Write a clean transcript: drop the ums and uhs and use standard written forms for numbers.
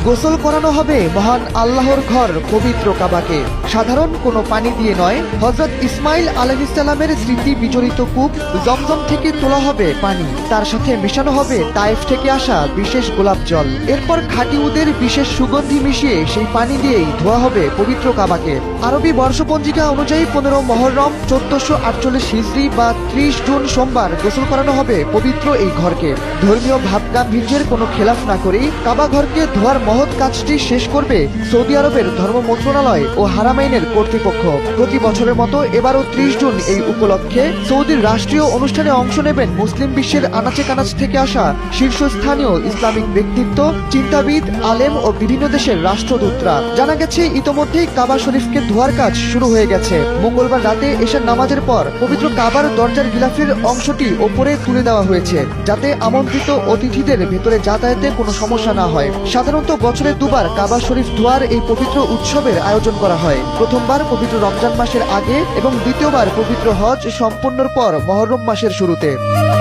গোসল করানো হবে মহান আল্লাহর ঘর পবিত্র কাবাকে। সাধারণ কোনো পানি দিয়ে নয়, হযরত ইসমাইল আলাইহিস সালামের স্মৃতি বিজড়িত কূপ জমজম থেকে তোলা হবে পানি, তার সাথে মেশানো হবে তায়েফ থেকে আসা বিশেষ গোলাপ জল। এরপর খাঁটি উদের বিশেষ সুগন্ধি মিশিয়ে সেই পানি দিয়েই ধোয়া হবে পবিত্র কাবাকে। আরবি বর্ষপঞ্জিকা অনুযায়ী 15 মহররম 1448 হিজরি বা 30 জুন সোমবার গোসল করানো হবে পবিত্র এই ঘরকে। ধর্মীয় ভাবগাম্ভীর্যের কোনো খেলাফ না করেই কাবা ঘরকে ধোয়ার মহৎ কাজটি শেষ করবে সৌদি আরবের ধর্ম মন্ত্রণালয় ও হারামাইনের কর্তৃপক্ষ। প্রতি বছরের মতো এবারও 30 জুন এই উপলক্ষে সৌদির রাষ্ট্রীয় অনুষ্ঠানে অংশ নেবেন মুসলিম বিশ্বের আনাচে কানাচ থেকে আসা শীর্ষস্থানীয় ইসলামিক ব্যক্তিত্ব, চিন্তাবিদ, আলেম ও বিভিন্ন দেশের রাষ্ট্রদূতরা। জানা গেছে ইতোমধ্যেই কাবা শরীফকে ধোয়ার কাজ শুরু হয়ে গেছে। মঙ্গলবার রাতে এশার নামাজের পর পবিত্র কাবার দরজার গিলাফের অংশটি ওপরে তুলে দেওয়া হয়েছে, যাতে আমন্ত্রিত অতিথিদের ভেতরে যাতায়াতে কোনো সমস্যা না হয়। সাধারণত বছরে দুবার কাবা শরীফ ধোয়ার এই পবিত্র উৎসবের আয়োজন করা হয়। প্রথমবার পবিত্র রমজান মাসের আগে এবং দ্বিতীয়বার পবিত্র হজ সম্পন্নর পর মহররম মাসের শুরুতে।